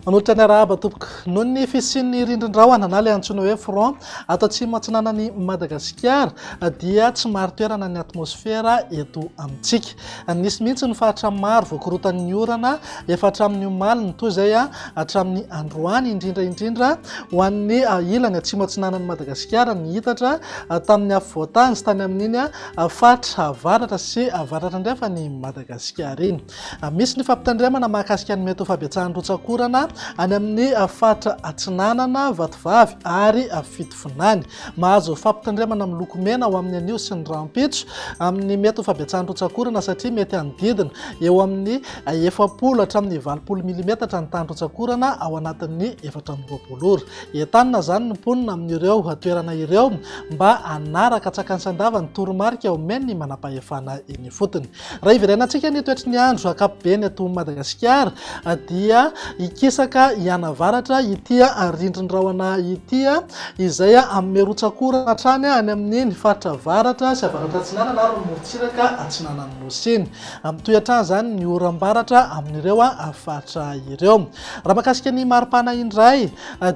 Anotra ny arahaba tompoko noho ny fisian'ny rindrin-drahona na ilay antsoina hoe front ato atsimo atsinanan'ny Madagasikara dia tsy maro toerana ny atmosfera eto amintsika. Nisy mihitsy ny fahatra maro voakorotan'ny orana efa hatramin'ny omaly toy izay hatramin'ny androany indrindra ho an'ny ilany atsimo atsinanan'ny Madagasikara ny hitatra tamin'ny afovoantany sy tany amin'iny fahatra avaratra sy avaratra indray fa ny Madagasikara iny. Misy ny fampitandremana mahakasika ny mety ho fahabetsahany rotsakorana any amin'ny fahatra atsinanana vatovavy ary fitofonany. Mahazo fampitandremana miloko mena ao amin'ny anio sy ny rampitso amin'ny mety ho fahabetsahany rotsakorana satria mety handidina eo amin'ny 70 hatramin'ny 80 milimetatra ny tany rotsakorana ao anatin'ny 420 ora. Entanina zany ny mponina amin'ireo toerana ireo mba hanaraka tsakansandava ny toromarika omeny manam-pahefana eny fotony. Raha iverenantsika ny toetry ny andro ankapobeny eto Madagasikara dia ikisaka ianavaratra ity rindrin-drahona ity izay amin'ny rotsakorana hatrany any amin'ny faritra avaratra sy avaratra atsinanana ary morontsiraka atsinanan'ny nosy iny. Mitoetrany zany ny oram-baratra amin'ireo faritra ireo. Raha mahakasika ny maripana indray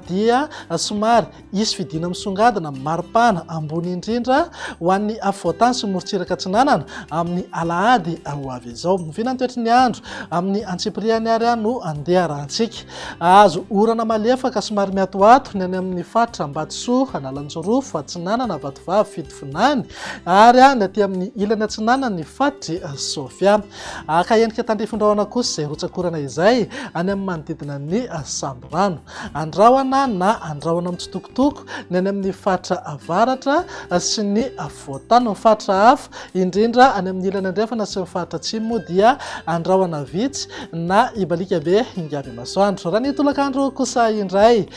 dia somary isy fidina misongadina maripana ambony indrindra ho an'ny afovoantany sy morontsiraka atsinanana amin'ny alahady ho avy izao. Mivinany toetry ny andro amin'ny antsipiriany ary no andeha rahantsika. Azo orana malefaka somary miatoato ny any amin'ny faritra Ambatsoa, Analanjorofo, Atsinanana, Vatovavy, Fitofonany ary ny aty amin'ny ilany atsinanana ny fatry Sofia. Ka endrika tandrifindrahona kosa izay rotsakorana izay any amin'ny manodidina ny Samborano. Andrahona na andrahona mitsitokotoko ny any amin'ny faritra avaratra sy ny afovoantany. Ny faritra hafa indrindra any amin'ny ilany andrefana sy ny faritra atsimo dia andrahona vitsy na ibalika be ingavy masoandro. Raha ny tolakandro kosa indray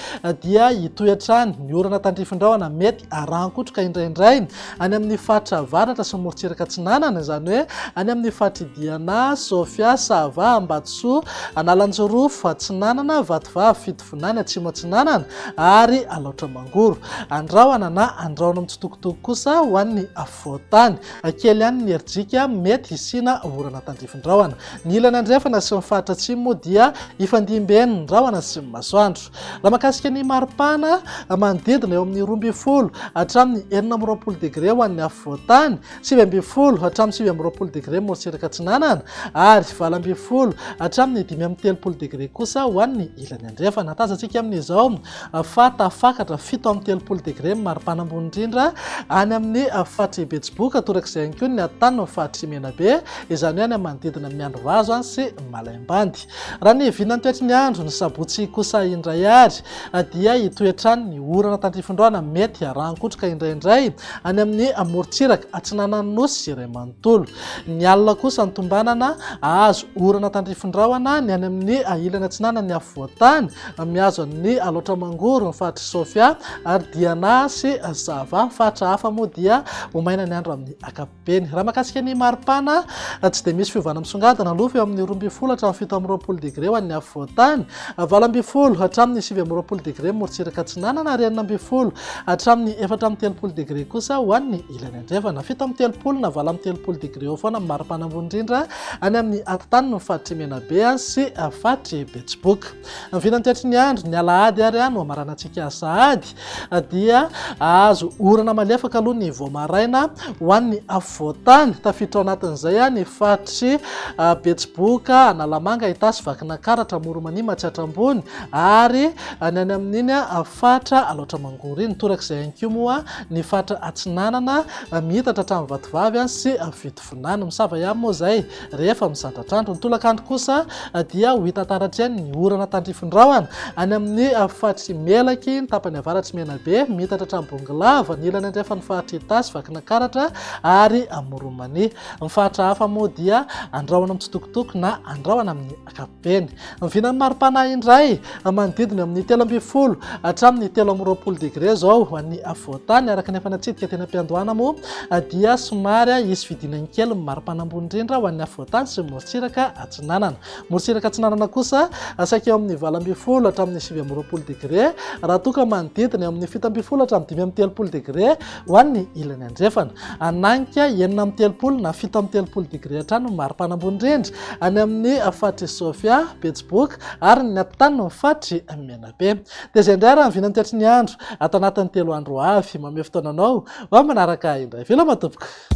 dia hitoetrany ny orana tandrifindrahona mety arankotroka indraindray any amin'ny faritra avaratra sy morontsiraka atsinanana, izany hoe any amin'ny faritra Diana, Sofia, Sava, Ambatsoa, Analanjorofo, Atsinanana, Vatovavy, Fitofonany, Atsimo atsinanana ary Alaotra Mangoro. Andrahona na andrahona mitsitokotoko kosa ho an'ny afovoantany. Kely ihany ny herijika mety hisina orana tandrifindrahona. Ny ilany andrefana sy ny faritra atsimo dia ifandimben'ny ndrahona sy ny masoandro. Raha mahakasika ny maripana manodidina eo amin'ny 12 hatramin'ny 24 degré ho an'ny afovoantany, 20 hatramin'ny 20 degré morontsiraka atsinanana ary 20 hatramin'ny 5 degré kosa ho an'ny ilany andrefana. Tazantsika amin'izao fa tafakatra 7 degré maripana ambony indrindra any amin'ny faritra Betsiboka, torak'izay ihany koa ny atany ny faritra Menabe, izany hoe any manodidina Miandrovazo sy Malaimbandy. Raha ny vinany toetry ny andro ny sabotsy kosa indray ary dia hitoetrany ny orana tandrifindrahona mety arankotroka indraindray any amin'ny morontsiraka atsinanan'ny nosy sy iray manontolo. Ny alina kosa ny tombanana azo orana tandrifindrahona ny any amin'ny ilany atsinanana ny afovoantany miazo ny Alaotra Mangoro, ny faritra Sofia ary Diana sy Sava. Faritra hafa moa dia omaina ny andro amin'ny ankapobeny. Raha mahakasika ny maripana tsy dia misy fiovana misongadina aloha eo amin'ny 12 hatramin'ny 17 degré ho an'ny afovoantany, 20 hatramin'ny 20 degré morontsiraka atsinanana ary 20 hatramin'ny 430 degré kosa ho an'ny ilany andrefana. 17 na 30 degré eo foana maripana ambony indrindra any amin'ny atitany ny faritra Menabe sy faritra Betsiboka. Mivinany toetry ny andro ny alahady ary no amaranantsika sahady dia azo orana malefaka aloha ny voamaraina ho an'ny afovoantany, tafiditra ao anatin'izay ny fatry Betsiboka, Analamanga, Itasy, Vakinakaratra, Moromanima, Atsiatrambony ary ny any amin'iny fatra Alaotra Mangoro iny. Torak'izay ihany koa moa ny fatra atsinanana mihitatra hatramin'ny Vatovavy sy Fitofonany. Misava ihany moa izay rehefa misandratrandro. Ny tolakandro kosa dia ho hita taratra ny orana tandrifindrahona any amin'ny fatry Melaky, ny tapany avaratry Menabe, mihitatra hatramin'ny Bongolava, ny ilany andrefana ny fatra Itasy, Vakinakaratra ary Moromania. Ny fatra hafa moa dia andrahona mitsitokotoko na andrahona amin'ny ankapobeny. Mivinany maripana indray manodidina amin'ny 13 hatramin'ny 20 degré zao ho an'ny afovoantany. Araka ny efa natsidika teny am-piandohana moa dia somary isy fidinany kely maripana ambony indrindra ho an'ny afovoantany sy morontsiraka atsinanana. Morontsiraka atsinanana kosa saika eo amin'ny 20 hatramin'ny 20 degré, raha toa ka manodidina eo amin'ny 17 hatramin'ny 30 degré ho an'ny ilany andrefana. Ananika 9 na 17 degré hatrany maripana ambony indrindra any amin'ny faritra Sofia, Betsiboka ary farany ny atany ny fatry mena be dia izay indray raha mivinany teatry ny andro atao anatin'ny 3 andro avy mameo fotoananao mba manaraka indray velo matopoka